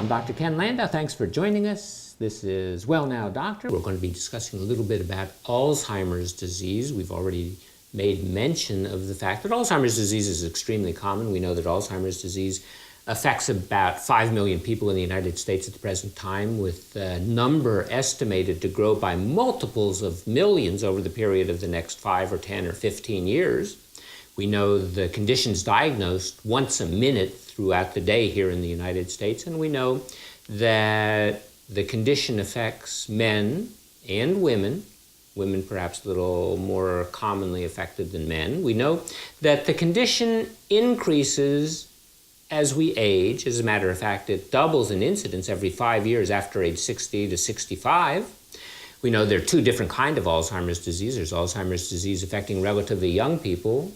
I'm Dr. Ken Landau. Thanks for joining us. This is Well Now Doctor. We're going to be discussing a little bit about Alzheimer's disease. We've already made mention of the fact that Alzheimer's disease is extremely common. We know that Alzheimer's disease affects about 5 million people in the United States at the present time, with the number estimated to grow by multiples of millions over the period of the next 5 or 10 or 15 years. We know the condition's diagnosed once a minute throughout the day here in the United States, and we know that the condition affects men and women perhaps a little more commonly affected than men. We know that the condition increases as we age. As a matter of fact, it doubles in incidence every 5 years after age 60 to 65. We know there are two different kinds of Alzheimer's disease. There's Alzheimer's disease affecting relatively young people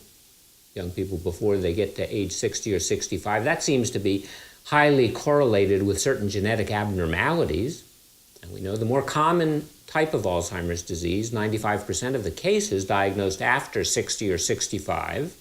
before they get to age 60 or 65. That seems to be highly correlated with certain genetic abnormalities. And we know the more common type of Alzheimer's disease, 95% of the cases diagnosed after 60 or 65,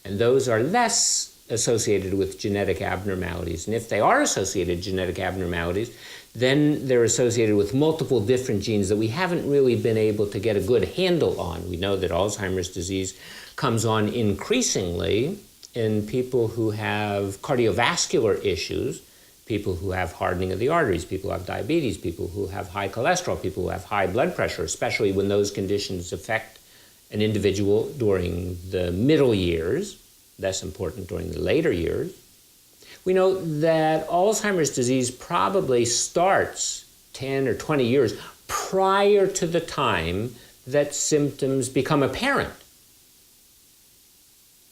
and those are less associated with genetic abnormalities. And if they are associated with genetic abnormalities, then they're associated with multiple different genes that we haven't really been able to get a good handle on. We know that Alzheimer's disease comes on increasingly in people who have cardiovascular issues, people who have hardening of the arteries, people who have diabetes, people who have high cholesterol, people who have high blood pressure, especially when those conditions affect an individual during the middle years, less important during the later years. We know that Alzheimer's disease probably starts 10 or 20 years prior to the time that symptoms become apparent.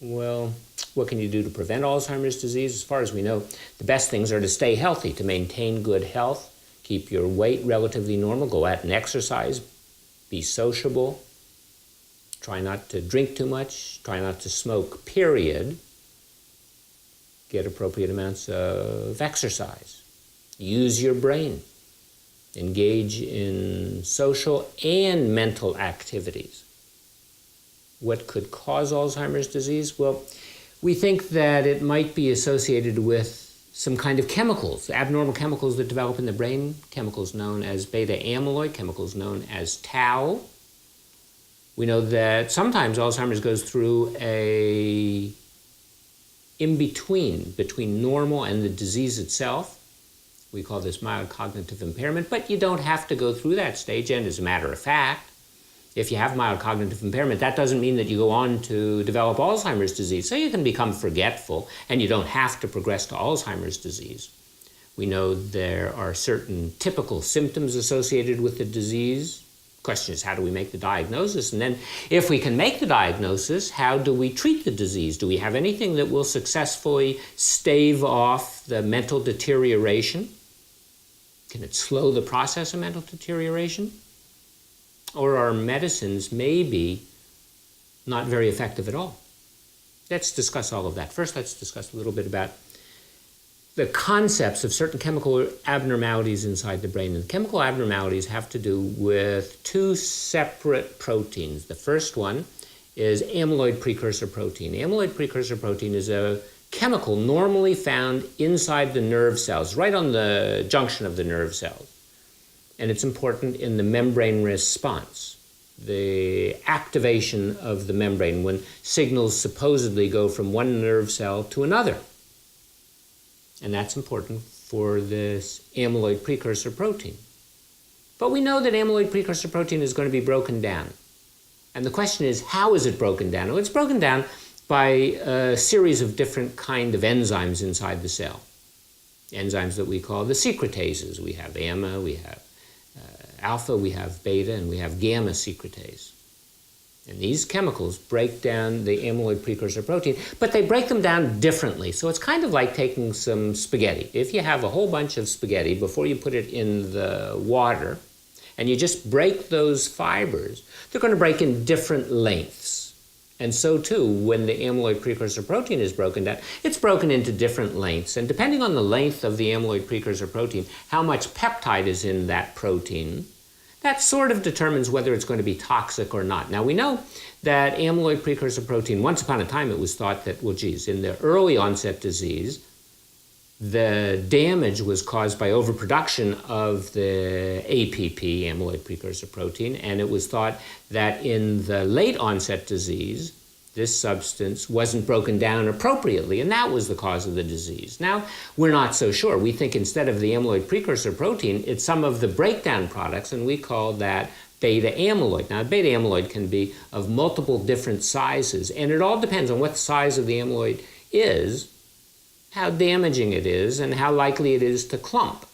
Well, what can you do to prevent Alzheimer's disease? As far as we know, the best things are to stay healthy, to maintain good health, keep your weight relatively normal, go out and exercise, be sociable, try not to drink too much, try not to smoke, period. Get appropriate amounts of exercise. Use your brain. Engage in social and mental activities. What could cause Alzheimer's disease? Well, we think that it might be associated with some kind of chemicals, abnormal chemicals that develop in the brain, chemicals known as beta amyloid, chemicals known as tau. We know that sometimes Alzheimer's goes through a between normal and the disease itself. We call this mild cognitive impairment, but you don't have to go through that stage. And as a matter of fact, if you have mild cognitive impairment, that doesn't mean that you go on to develop Alzheimer's disease. So you can become forgetful, and you don't have to progress to Alzheimer's disease. We know there are certain typical symptoms associated with the disease. The question is, how do we make the diagnosis? And then if we can make the diagnosis, how do we treat the disease? Do we have anything that will successfully stave off the mental deterioration? Can it slow the process of mental deterioration? Or are medicines maybe not very effective at all? Let's discuss all of that. First, let's discuss a little bit about the concepts of certain chemical abnormalities inside the brain. And the chemical abnormalities have to do with two separate proteins. The first one is amyloid precursor protein. Amyloid precursor protein is a chemical normally found inside the nerve cells, right on the junction of the nerve cells. And it's important in the membrane response, the activation of the membrane when signals supposedly go from one nerve cell to another. And that's important for this amyloid precursor protein. But we know that amyloid precursor protein is going to be broken down. And the question is, how is it broken down? Well, it's broken down by a series of different kind of enzymes inside the cell. Enzymes that we call the secretases. We have AMA, we have alpha, we have beta, and we have gamma secretase. And these chemicals break down the amyloid precursor protein, but they break them down differently. So it's kind of like taking some spaghetti. If you have a whole bunch of spaghetti before you put it in the water, and you just break those fibers, they're going to break in different lengths. And so too, when the amyloid precursor protein is broken down, it's broken into different lengths. And depending on the length of the amyloid precursor protein, how much peptide is in that protein, that sort of determines whether it's going to be toxic or not. Now, we know that amyloid precursor protein, once upon a time it was thought that, well, geez, in the early onset disease, the damage was caused by overproduction of the APP, amyloid precursor protein, and it was thought that in the late onset disease, this substance wasn't broken down appropriately, and that was the cause of the disease. Now, we're not so sure. We think instead of the amyloid precursor protein, it's some of the breakdown products, and we call that beta amyloid. Now, beta amyloid can be of multiple different sizes, and it all depends on what the size of the amyloid is, how damaging it is, and how likely it is to clump.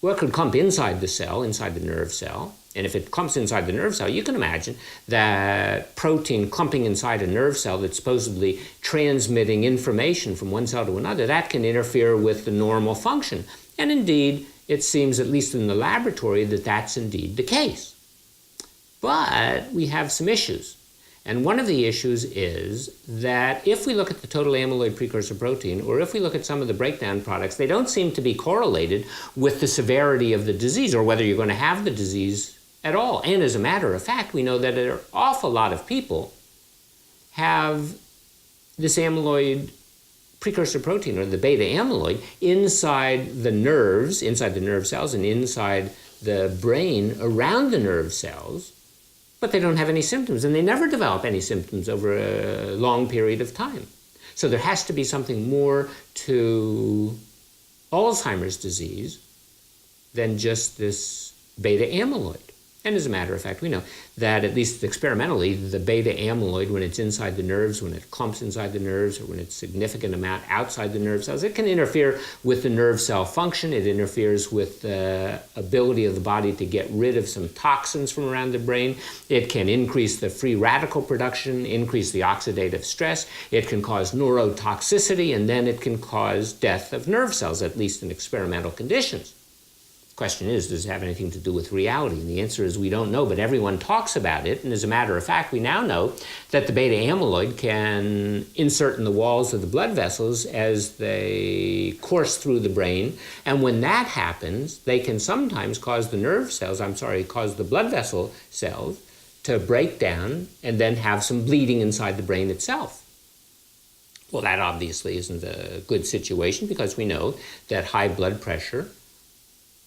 Well, it could clump inside the cell, inside the nerve cell. And if it clumps inside the nerve cell, you can imagine that protein clumping inside a nerve cell that's supposedly transmitting information from one cell to another, that can interfere with the normal function. And indeed, it seems, at least in the laboratory, that that's indeed the case. But we have some issues. And one of the issues is that if we look at the total amyloid precursor protein, or if we look at some of the breakdown products, they don't seem to be correlated with the severity of the disease or whether you're going to have the disease at all. And as a matter of fact, we know that an awful lot of people have this amyloid precursor protein, or the beta amyloid, inside the nerves, inside the nerve cells, and inside the brain around the nerve cells, but they don't have any symptoms, and they never develop any symptoms over a long period of time. So there has to be something more to Alzheimer's disease than just this beta amyloid. And as a matter of fact, we know that, at least experimentally, the beta amyloid, when it's inside the nerves, when it clumps inside the nerves, or when it's a significant amount outside the nerve cells, it can interfere with the nerve cell function. It interferes with the ability of the body to get rid of some toxins from around the brain. It can increase the free radical production, increase the oxidative stress. It can cause neurotoxicity, and then it can cause death of nerve cells, at least in experimental conditions. Question is, does it have anything to do with reality? And the answer is we don't know, but everyone talks about it. And as a matter of fact, we now know that the beta amyloid can insert in the walls of the blood vessels as they course through the brain. And when that happens, they can sometimes cause cause the blood vessel cells to break down and then have some bleeding inside the brain itself. Well, that obviously isn't a good situation, because we know that high blood pressure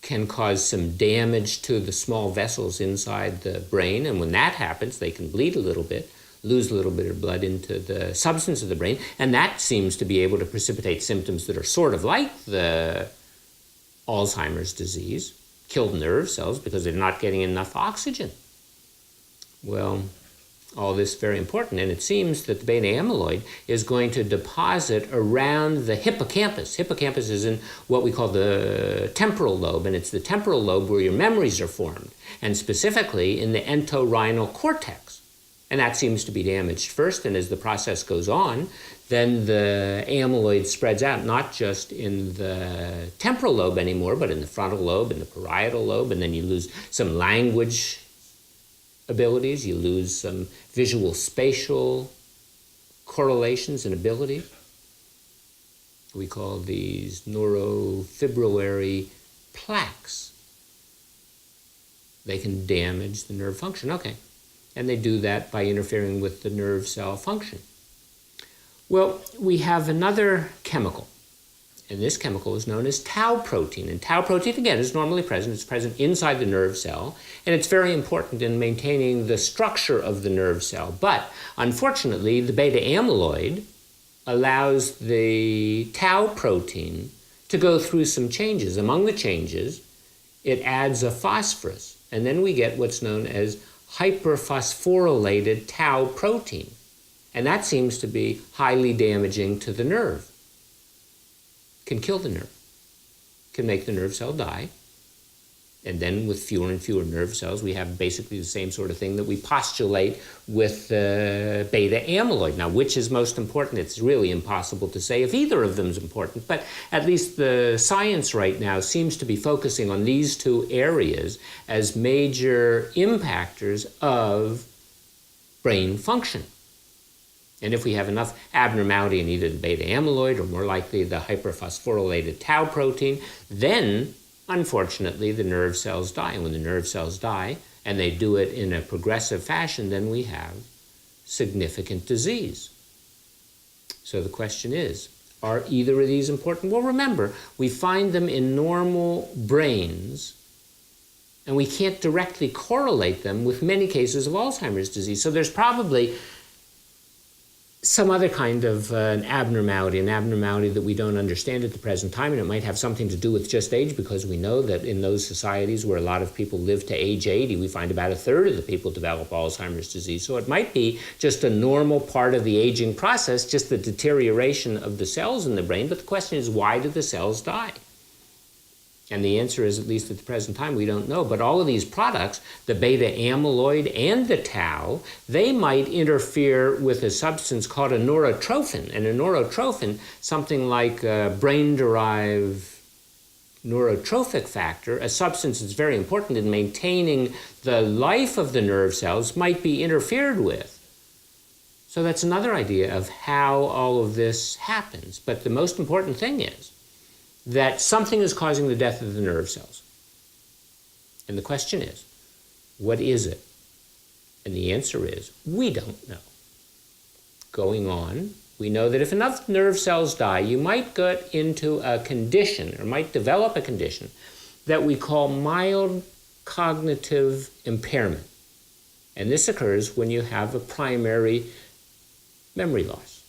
can cause some damage to the small vessels inside the brain. And when that happens, they can bleed a little bit, lose a little bit of blood into the substance of the brain. And that seems to be able to precipitate symptoms that are sort of like the Alzheimer's disease, killed nerve cells because they're not getting enough oxygen. Well, all this is very important, and it seems that the beta amyloid is going to deposit around the hippocampus. Hippocampus is in what we call the temporal lobe, and it's the temporal lobe where your memories are formed, and specifically in the entorhinal cortex. And that seems to be damaged first, and as the process goes on, then the amyloid spreads out, not just in the temporal lobe anymore, but in the frontal lobe and the parietal lobe, and then you lose some language abilities, you lose some visual spatial correlations and abilities. We call these neurofibrillary plaques. They can damage the nerve function. Okay. And they do that by interfering with the nerve cell function. Well, we have another chemical, and this chemical is known as tau protein. And tau protein, again, is normally present. It's present inside the nerve cell, and it's very important in maintaining the structure of the nerve cell. But unfortunately, the beta amyloid allows the tau protein to go through some changes. Among the changes, it adds a phosphorus, and then we get what's known as hyperphosphorylated tau protein. And that seems to be highly damaging to the nerve. Can kill the nerve, can make the nerve cell die. And then with fewer and fewer nerve cells, we have basically the same sort of thing that we postulate with beta amyloid. Now, which is most important? It's really impossible to say if either of them is important, but at least the science right now seems to be focusing on these two areas as major impactors of brain function. And if we have enough abnormality in either the beta amyloid or more likely the hyperphosphorylated tau protein, then unfortunately the nerve cells die. And when the nerve cells die, and they do it in a progressive fashion, then we have significant disease. So the question is, Are either of these important? Well, remember, we find them in normal brains, and we can't directly correlate them with many cases of Alzheimer's disease. So there's probably some other kind of an abnormality that we don't understand at the present time, and it might have something to do with just age, because we know that in those societies where a lot of people live to age 80, we find about a third of the people develop Alzheimer's disease. So it might be just a normal part of the aging process, just the deterioration of the cells in the brain. But the question is, why do the cells die? And the answer is, at least at the present time, we don't know. But all of these products, the beta amyloid and the tau, they might interfere with a substance called a neurotrophin. And a neurotrophin, something like a brain-derived neurotrophic factor, a substance that's very important in maintaining the life of the nerve cells, might be interfered with. So that's another idea of how all of this happens. But the most important thing is that something is causing the death of the nerve cells. And the question is, what is it? And the answer is, we don't know. Going on, we know that if enough nerve cells die, you might get into a condition, or might develop a condition, that we call mild cognitive impairment. And this occurs when you have a primary memory loss.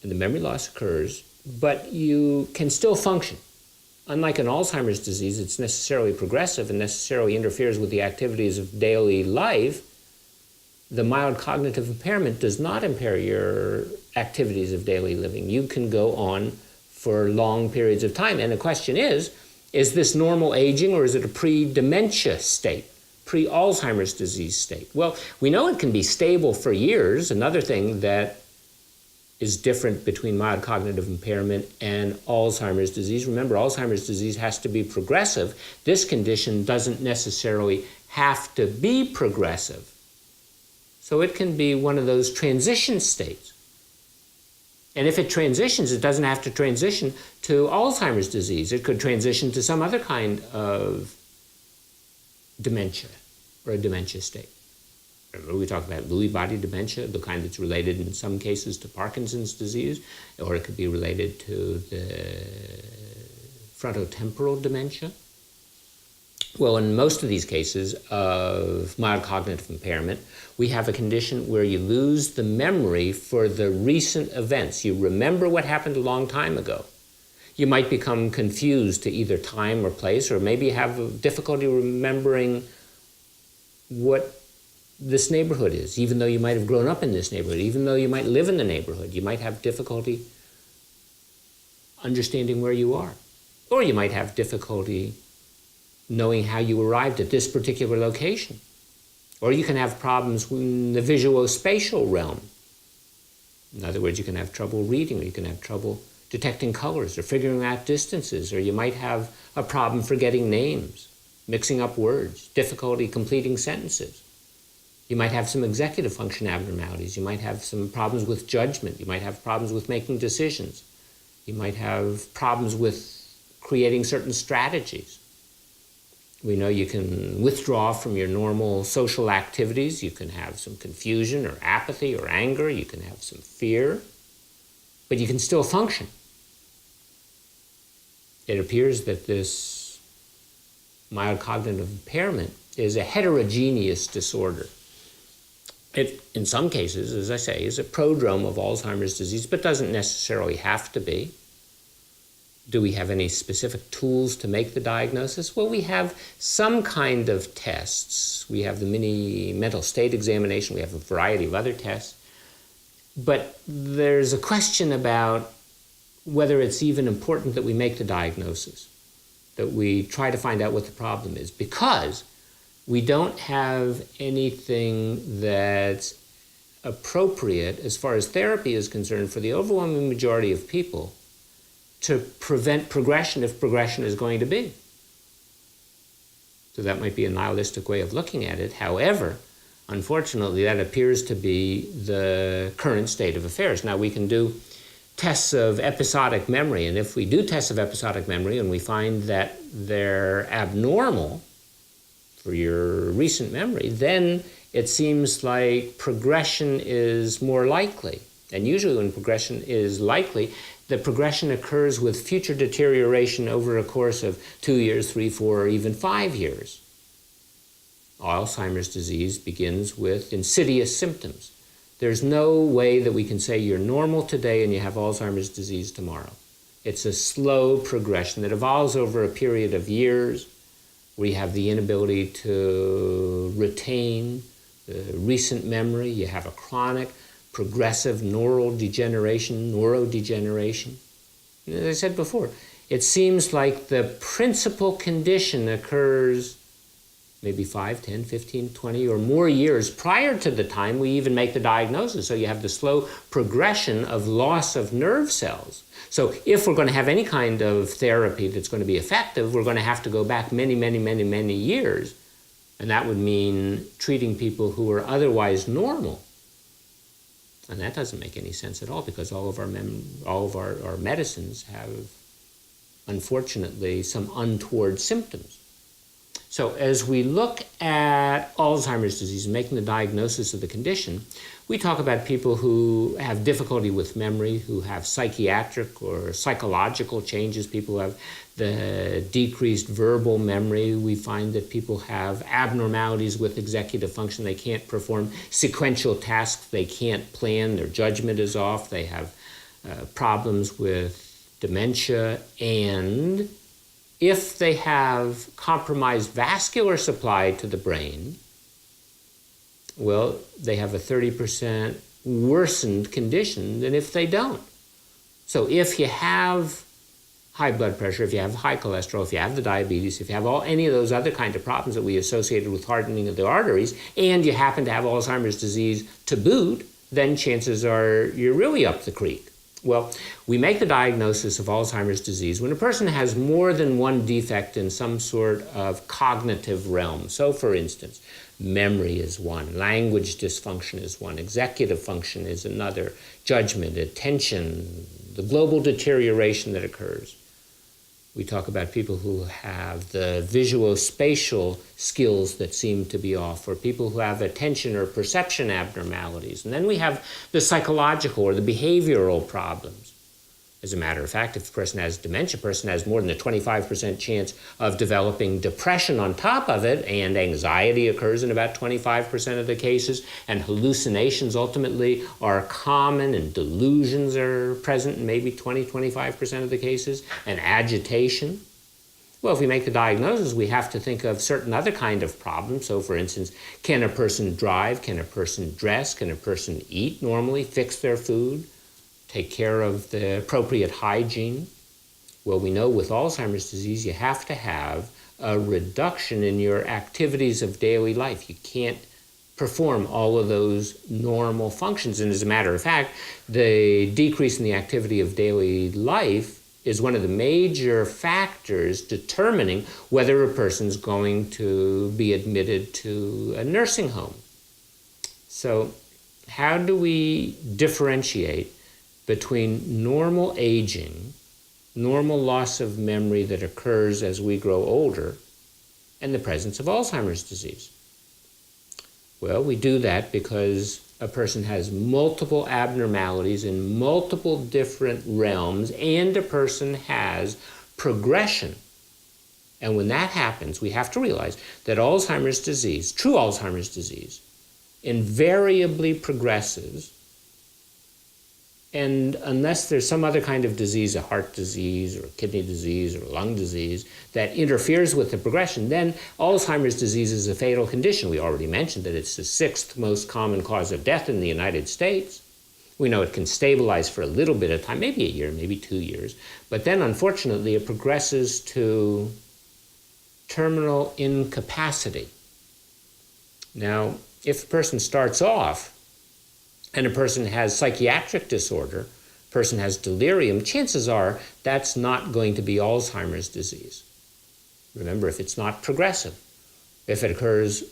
And the memory loss occurs, but you can still function. Unlike an Alzheimer's disease, it's necessarily progressive and necessarily interferes with the activities of daily life. The mild cognitive impairment does not impair your activities of daily living. You can go on for long periods of time. And the question is this normal aging, or is it a pre-dementia state, pre-Alzheimer's disease state? Well, we know it can be stable for years. Another thing that is different between mild cognitive impairment and Alzheimer's disease. Remember, Alzheimer's disease has to be progressive. This condition doesn't necessarily have to be progressive. So it can be one of those transition states. And if it transitions, it doesn't have to transition to Alzheimer's disease. It could transition to some other kind of dementia, or a dementia state. Remember, we talk about Lewy body dementia, the kind that's related in some cases to Parkinson's disease, or it could be related to the frontotemporal dementia. Well, in most of these cases of mild cognitive impairment, we have a condition where you lose the memory for the recent events. You remember what happened a long time ago. You might become confused to either time or place, or maybe have difficulty remembering what this neighborhood is, even though you might have grown up in this neighborhood, even though you might live in the neighborhood. You might have difficulty understanding where you are. Or you might have difficulty knowing how you arrived at this particular location. Or you can have problems in the visuospatial realm. In other words, you can have trouble reading, or you can have trouble detecting colors, or figuring out distances, or you might have a problem forgetting names, mixing up words, difficulty completing sentences. You might have some executive function abnormalities. You might have some problems with judgment. You might have problems with making decisions. You might have problems with creating certain strategies. We know you can withdraw from your normal social activities. You can have some confusion or apathy or anger. You can have some fear, but you can still function. It appears that this mild cognitive impairment is a heterogeneous disorder. It, in some cases, as I say, is a prodrome of Alzheimer's disease, but doesn't necessarily have to be. Do we have any specific tools to make the diagnosis? Well, we have some kind of tests. We have the mini mental state examination. We have a variety of other tests. But there's a question about whether it's even important that we make the diagnosis, that we try to find out what the problem is, because we don't have anything that's appropriate as far as therapy is concerned for the overwhelming majority of people to prevent progression if progression is going to be. So that might be a nihilistic way of looking at it. However, unfortunately, that appears to be the current state of affairs. Now, we can do tests of episodic memory, and if we do tests of episodic memory and we find that they're abnormal for your recent memory, then it seems like progression is more likely. And usually when progression is likely, the progression occurs with future deterioration over a course of 2 years, 3, 4, or even 5 years. Alzheimer's disease begins with insidious symptoms. There's no way that we can say you're normal today and you have Alzheimer's disease tomorrow. It's a slow progression that evolves over a period of years. We have the inability to retain recent memory. You have a chronic, progressive neurodegeneration. As I said before, it seems like the principal condition occurs maybe 5, 10, 15, 20 or more years prior to the time we even make the diagnosis. So you have the slow progression of loss of nerve cells. So if we're going to have any kind of therapy that's going to be effective, we're going to have to go back many, many, many, many years. And that would mean treating people who are otherwise normal. And that doesn't make any sense at all, because all of our medicines have, unfortunately, some untoward symptoms. So as we look at Alzheimer's disease and making the diagnosis of the condition, we talk about people who have difficulty with memory, who have psychiatric or psychological changes, people who have the decreased verbal memory. We find that people have abnormalities with executive function. They can't perform sequential tasks. They can't plan. Their judgment is off. They have problems with dementia, and if they have compromised vascular supply to the brain, well, they have a 30% worsened condition than if they don't. So if you have high blood pressure, if you have high cholesterol, if you have the diabetes, if you have any of those other kind of problems that we associated with hardening of the arteries, and you happen to have Alzheimer's disease to boot, then chances are you're really up the creek. Well, we make the diagnosis of Alzheimer's disease when a person has more than one defect in some sort of cognitive realm. So, for instance, memory is one, language dysfunction is one, executive function is another, judgment, attention, the global deterioration that occurs. We talk about people who have the visuospatial skills that seem to be off, or people who have attention or perception abnormalities. And then we have the psychological or the behavioral problems. As a matter of fact, if a person has dementia, a person has more than a 25% chance of developing depression on top of it, and anxiety occurs in about 25% of the cases, and hallucinations ultimately are common, and delusions are present in maybe 20-25% of the cases, and agitation. Well, if we make the diagnosis, we have to think of certain other kind of problems. So, for instance, can a person drive? Can a person dress? Can a person eat normally, fix their food, take care of the appropriate hygiene? Well, we know with Alzheimer's disease, you have to have a reduction in your activities of daily life. You can't perform all of those normal functions. And as a matter of fact, the decrease in the activity of daily life is one of the major factors determining whether a person's going to be admitted to a nursing home. So how do we differentiate between normal aging, normal loss of memory that occurs as we grow older, and the presence of Alzheimer's disease? Well, we do that because a person has multiple abnormalities in multiple different realms, and a person has progression. And when that happens, we have to realize that Alzheimer's disease, true Alzheimer's disease, invariably progresses. And unless there's some other kind of disease, a heart disease or a kidney disease or a lung disease, that interferes with the progression, then Alzheimer's disease is a fatal condition. We already mentioned that it's the 6th most common cause of death in the United States. We know it can stabilize for a little bit of time, maybe a year, maybe 2 years. But then, unfortunately, it progresses to terminal incapacity. Now, if a person starts off and a person has psychiatric disorder, a person has delirium, chances are that's not going to be Alzheimer's disease. Remember, if it's not progressive, if it occurs,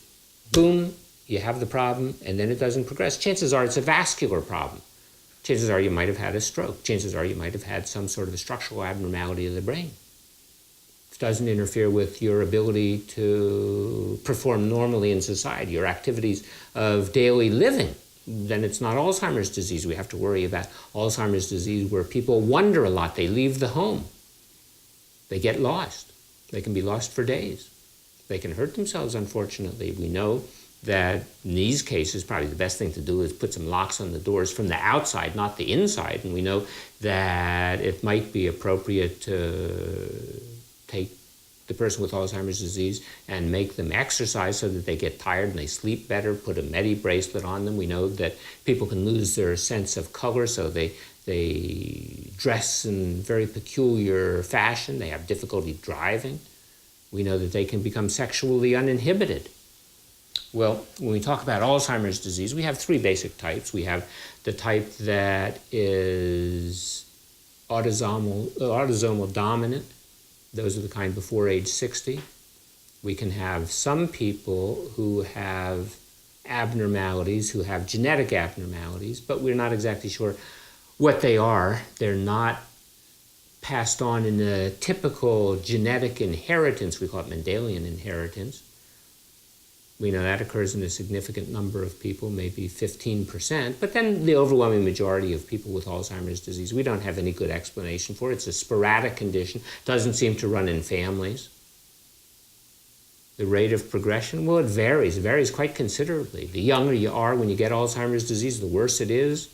boom, you have the problem, and then it doesn't progress, chances are it's a vascular problem. Chances are you might have had a stroke. Chances are you might have had some sort of a structural abnormality of the brain. It doesn't interfere with your ability to perform normally in society, your activities of daily living. then it's not Alzheimer's disease. We have to worry about Alzheimer's disease where people wander a lot. They leave the home. They get lost. They can be lost for days. They can hurt themselves, unfortunately. We know that in these cases, probably the best thing to do is put some locks on the doors from the outside, not the inside. And we know that it might be appropriate to take the person with Alzheimer's disease and make them exercise so that they get tired and they sleep better, put a Medi bracelet on them. We know that people can lose their sense of color, so they dress in very peculiar fashion. They have difficulty driving. We know that they can become sexually uninhibited. Well, when we talk about Alzheimer's disease, we have three basic types. We have the type that is autosomal dominant. Those are the kind before age 60. We can have some people who have abnormalities, who have genetic abnormalities, but we're not exactly sure what they are. They're not passed on in a typical genetic inheritance. We call it Mendelian inheritance. We know that occurs in a significant number of people, maybe 15%, but then the overwhelming majority of people with Alzheimer's disease, we don't have any good explanation for it. It's a sporadic condition, doesn't seem to run in families. The rate of progression, well, it varies quite considerably. The younger you are when you get Alzheimer's disease, the worse it is.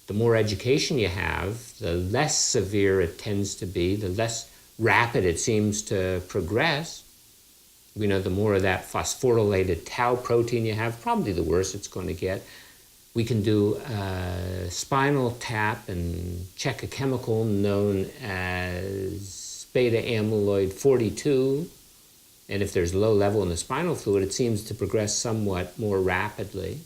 The more education you have, the less severe it tends to be, the less rapid it seems to progress. We know the more of that phosphorylated tau protein you have, probably the worse it's going to get. We can do a spinal tap and check a chemical known as beta amyloid 42. And if there's low level in the spinal fluid, it seems to progress somewhat more rapidly.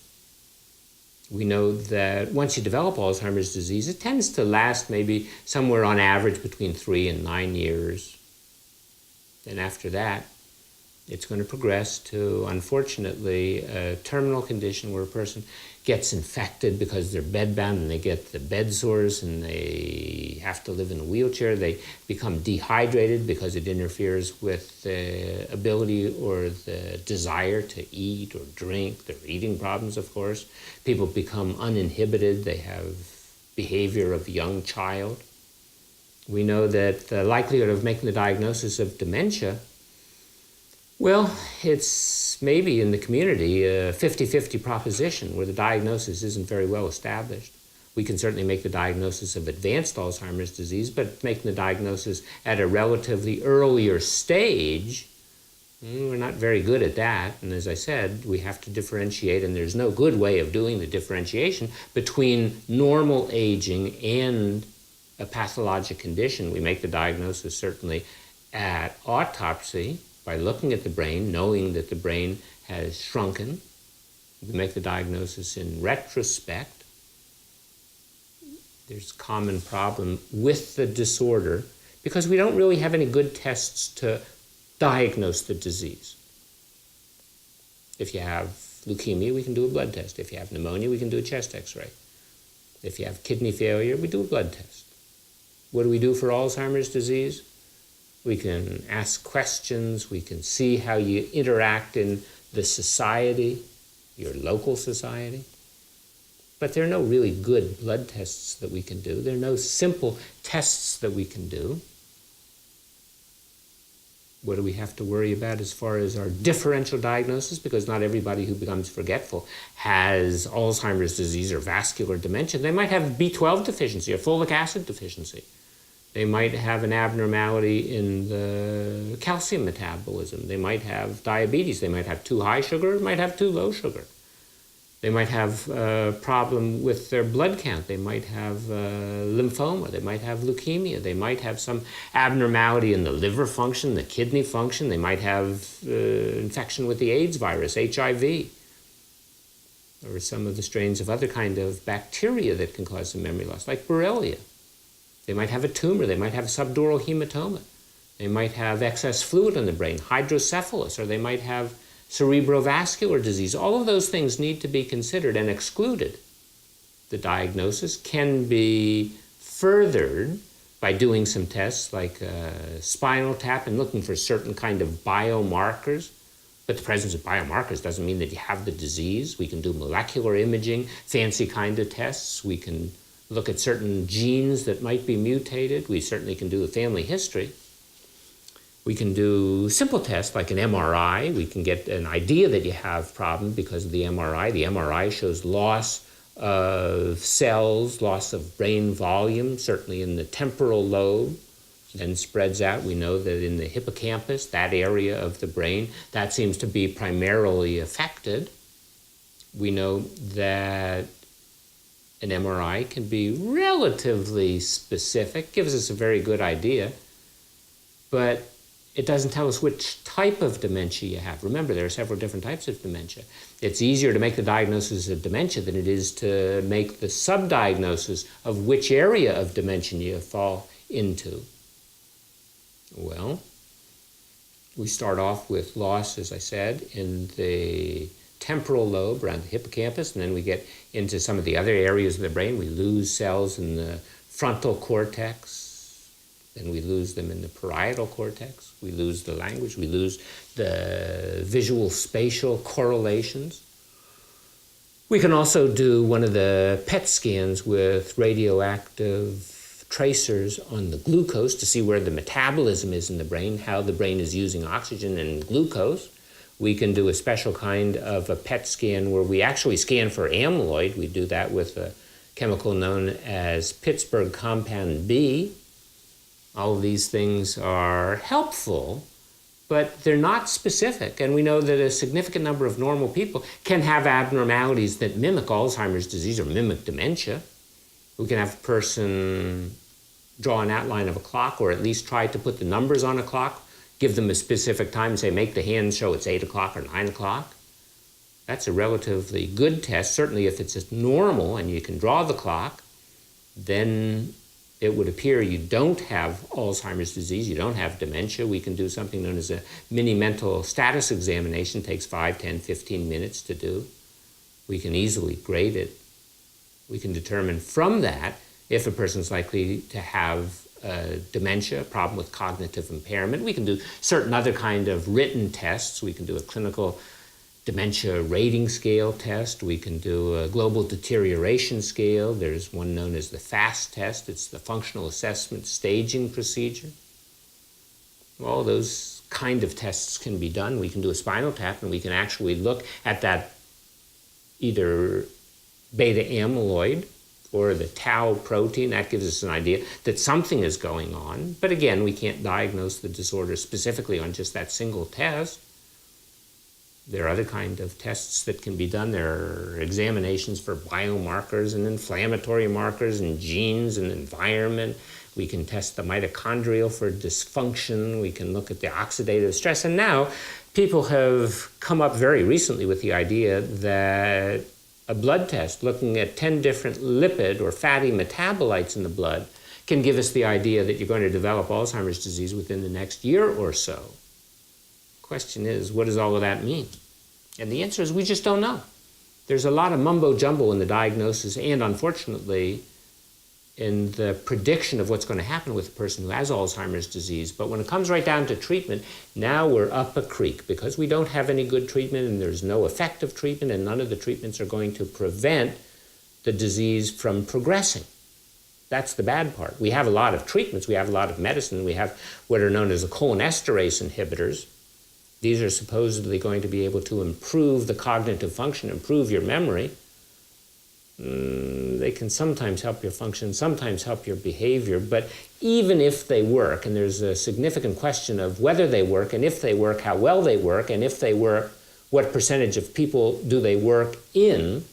We know that once you develop Alzheimer's disease, it tends to last maybe somewhere on average between 3 and 9 years. And after that, it's going to progress to, unfortunately, a terminal condition where a person gets infected because they're bedbound and they get the bed sores and they have to live in a wheelchair. They become dehydrated because it interferes with the ability or the desire to eat or drink. There are eating problems, of course. People become uninhibited. They have behavior of a young child. We know that the likelihood of making the diagnosis of dementia, well, it's maybe in the community a 50-50 proposition where the diagnosis isn't very well established. We can certainly make the diagnosis of advanced Alzheimer's disease, but making the diagnosis at a relatively earlier stage, we're not very good at that. And as I said, we have to differentiate, and there's no good way of doing the differentiation between normal aging and a pathologic condition. We make the diagnosis certainly at autopsy, by looking at the brain, knowing that the brain has shrunken. We make the diagnosis in retrospect. There's a common problem with the disorder because we don't really have any good tests to diagnose the disease. If you have leukemia, we can do a blood test. If you have pneumonia, we can do a chest x-ray. If you have kidney failure, we do a blood test. What do we do for Alzheimer's disease? We can ask questions, we can see how you interact in the society, your local society. But there are no really good blood tests that we can do. There are no simple tests that we can do. What do we have to worry about as far as our differential diagnosis? Because not everybody who becomes forgetful has Alzheimer's disease or vascular dementia. They might have B12 deficiency or folic acid deficiency. They might have an abnormality in the calcium metabolism. They might have diabetes. They might have too high sugar, they might have too low sugar. They might have a problem with their blood count. They might have lymphoma. They might have leukemia. They might have some abnormality in the liver function, the kidney function. They might have infection with the AIDS virus, HIV, or some of the strains of other kind of bacteria that can cause some memory loss, like Borrelia. They might have a tumor. They might have subdural hematoma. They might have excess fluid in the brain, hydrocephalus, or they might have cerebrovascular disease. All of those things need to be considered and excluded. The diagnosis can be furthered by doing some tests like a spinal tap and looking for certain kind of biomarkers But the presence of biomarkers doesn't mean that you have the disease. We can do molecular imaging, fancy kind of tests. We can look at certain genes that might be mutated. We certainly can do a family history. We can do simple tests like an MRI. We can get an idea that you have a problem because of the MRI. The MRI shows loss of cells, loss of brain volume, certainly in the temporal lobe, then spreads out. We know that in the hippocampus, that area of the brain, that seems to be primarily affected. We know that an MRI can be relatively specific, gives us a very good idea, but it doesn't tell us which type of dementia you have. Remember, there are several different types of dementia. It's easier to make the diagnosis of dementia than it is to make the subdiagnosis of which area of dementia you fall into. Well, we start off with loss, as I said, in the temporal lobe around the hippocampus, and then we get into some of the other areas of the brain. We lose cells in the frontal cortex, then we lose them in the parietal cortex. We lose the language, we lose the visual spatial correlations. We can also do one of the PET scans with radioactive tracers on the glucose to see where the metabolism is in the brain, how the brain is using oxygen and glucose. We can do a special kind of a PET scan where we actually scan for amyloid. We do that with a chemical known as Pittsburgh compound B. All of these things are helpful, but they're not specific. And we know that a significant number of normal people can have abnormalities that mimic Alzheimer's disease or mimic dementia. We can have a person draw an outline of a clock, or at least try to put the numbers on a clock, give them a specific time and say, make the hand show it's 8 o'clock or 9 o'clock. That's a relatively good test. Certainly if it's normal and you can draw the clock, then it would appear you don't have Alzheimer's disease, you don't have dementia. We can do something known as a mini mental status examination. It takes 5, 10, 15 minutes to do. We can easily grade it. We can determine from that if a person's likely to have dementia, a problem with cognitive impairment. We can do certain other kind of written tests. We can do a clinical dementia rating scale test. We can do a global deterioration scale. There's one known as the FAST test. It's the functional assessment staging procedure. All those kind of tests can be done. We can do a spinal tap and we can actually look at that either beta amyloid or the tau protein. That gives us an idea that something is going on. But again, we can't diagnose the disorder specifically on just that single test. There are other kind of tests that can be done. There are examinations for biomarkers and inflammatory markers and genes and environment. We can test the mitochondrial for dysfunction. We can look at the oxidative stress. And now people have come up very recently with the idea that a blood test looking at 10 different lipid or fatty metabolites in the blood can give us the idea that you're going to develop Alzheimer's disease within the next year or so. Question is, what does all of that mean? And the answer is we just don't know. There's a lot of mumbo-jumbo in the diagnosis and, unfortunately, in the prediction of what's going to happen with a person who has Alzheimer's disease. But when it comes right down to treatment, now we're up a creek because we don't have any good treatment and there's no effective treatment and none of the treatments are going to prevent the disease from progressing. That's the bad part. We have a lot of treatments. We have a lot of medicine. We have what are known as the cholinesterase inhibitors. These are supposedly going to be able to improve the cognitive function, improve your memory. They can sometimes help your function, sometimes help your behavior, but even if they work, and there's a significant question of whether they work, and if they work, how well they work, and if they work, what percentage of people do they work in?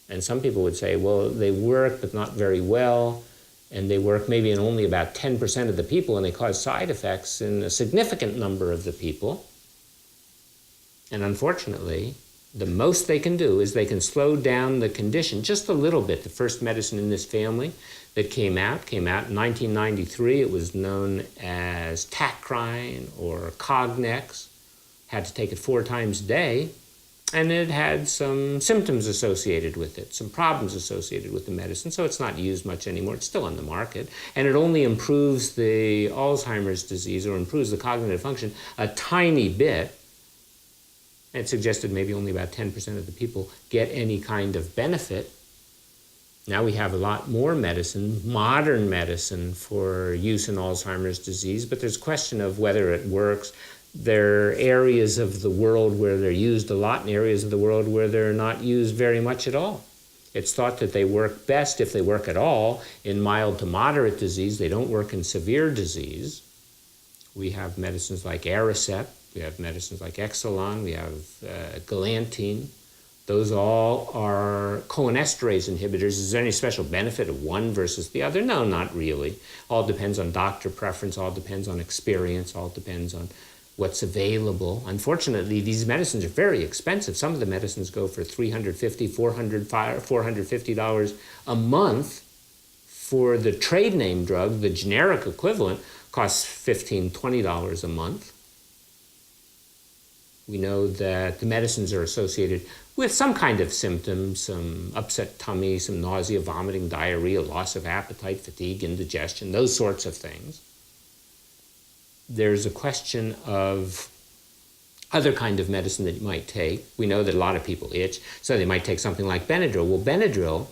And some people would say, well, they work, but not very well, and they work maybe in only about 10% of the people, and they cause side effects in a significant number of the people. And unfortunately, the most they can do is they can slow down the condition just a little bit. The first medicine in this family that came out in 1993. It was known as Tacrine or Cognex. Had to take it 4 times a day. And it had some symptoms associated with it, some problems associated with the medicine, so it's not used much anymore. It's still on the market. And it only improves the Alzheimer's disease or improves the cognitive function a tiny bit. And it suggested maybe only about 10% of the people get any kind of benefit. Now we have a lot more medicine, modern medicine, for use in Alzheimer's disease, but there's a question of whether it works. There are areas of the world where they're used a lot and areas of the world where they're not used very much at all. It's thought that they work best, if they work at all, in mild to moderate disease. They don't work in severe disease. We have medicines like Aricept, we have medicines like Exelon, we have Galantine. Those all are cholinesterase inhibitors. Is there any special benefit of one versus the other? No, not really. All depends on doctor preference, all depends on experience, all depends on what's available. Unfortunately, these medicines are very expensive. Some of the medicines go for $350, $450 a month. For the trade name drug, the generic equivalent costs $15, $20 a month. We know that the medicines are associated with some kind of symptoms, some upset tummy, some nausea, vomiting, diarrhea, loss of appetite, fatigue, indigestion, those sorts of things. There's a question of other kind of medicine that you might take. We know that a lot of people itch, so they might take something like Benadryl. Well, Benadryl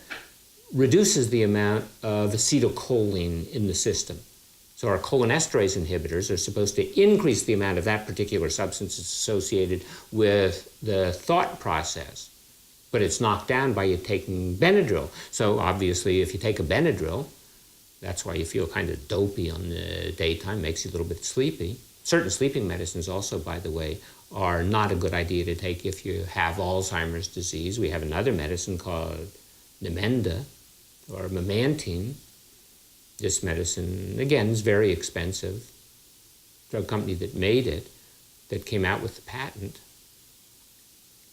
reduces the amount of acetylcholine in the system. So our cholinesterase inhibitors are supposed to increase the amount of that particular substance associated with the thought process. But it's knocked down by you taking Benadryl. So obviously, if you take a Benadryl, that's why you feel kind of dopey on the daytime, makes you a little bit sleepy. Certain sleeping medicines also, by the way, are not a good idea to take if you have Alzheimer's disease. We have another medicine called Namenda or memantine. This medicine, again, is very expensive. The drug company that made it, that came out with the patent,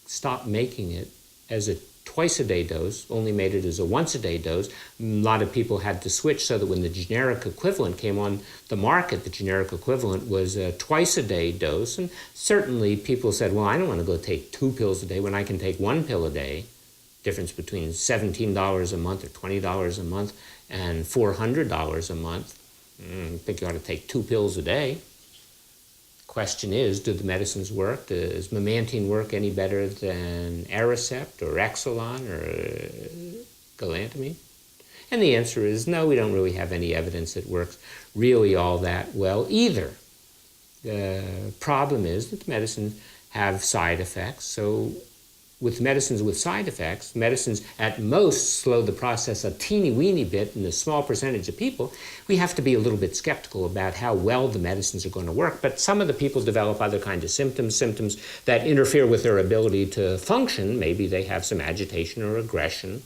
stopped making it as a twice-a-day dose, only made it as a once-a-day dose. A lot of people had to switch so that when the generic equivalent came on the market, the generic equivalent was a twice-a-day dose. And certainly people said, well, I don't want to go take 2 pills a day when I can take 1 pill a day. Difference between $17 a month or $20 a month and $400 a month. I think you ought to take 2 pills a day. Question is, do the medicines work? Does memantine work any better than Aricept or Exelon or galantamine? And the answer is no, we don't really have any evidence it works really all that well either. The problem is that the medicines have side effects. So with medicines with side effects, medicines at most slow the process a teeny weeny bit in a small percentage of people. We have to be a little bit skeptical about how well the medicines are going to work. But some of the people develop other kinds of symptoms that interfere with their ability to function. Maybe they have some agitation or aggression.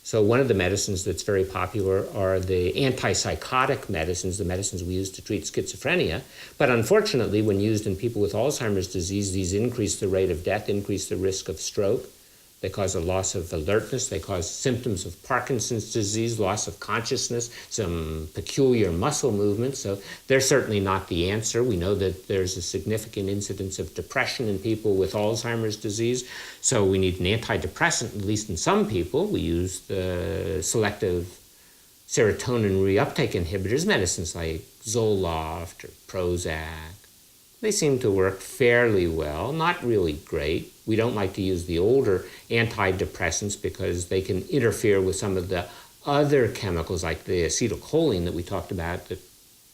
So one of the medicines that's very popular are the antipsychotic medicines, the medicines we use to treat schizophrenia. But unfortunately, when used in people with Alzheimer's disease, these increase the rate of death, increase the risk of stroke. They cause a loss of alertness. They cause symptoms of Parkinson's disease, loss of consciousness, some peculiar muscle movements. So they're certainly not the answer. We know that there's a significant incidence of depression in people with Alzheimer's disease. So we need an antidepressant, at least in some people. We use the selective serotonin reuptake inhibitors, medicines like Zoloft or Prozac. They seem to work fairly well, not really great. We don't like to use the older antidepressants because they can interfere with some of the other chemicals like the acetylcholine that we talked about, the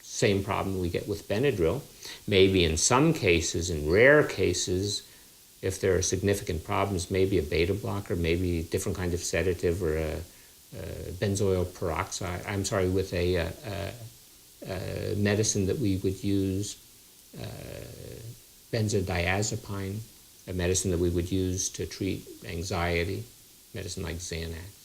same problem we get with Benadryl. Maybe in some cases, in rare cases, if there are significant problems, maybe a beta blocker, maybe a different kind of sedative or a benzoyl peroxide, with a medicine that we would use, benzodiazepine, a medicine that we would use to treat anxiety, medicine like Xanax.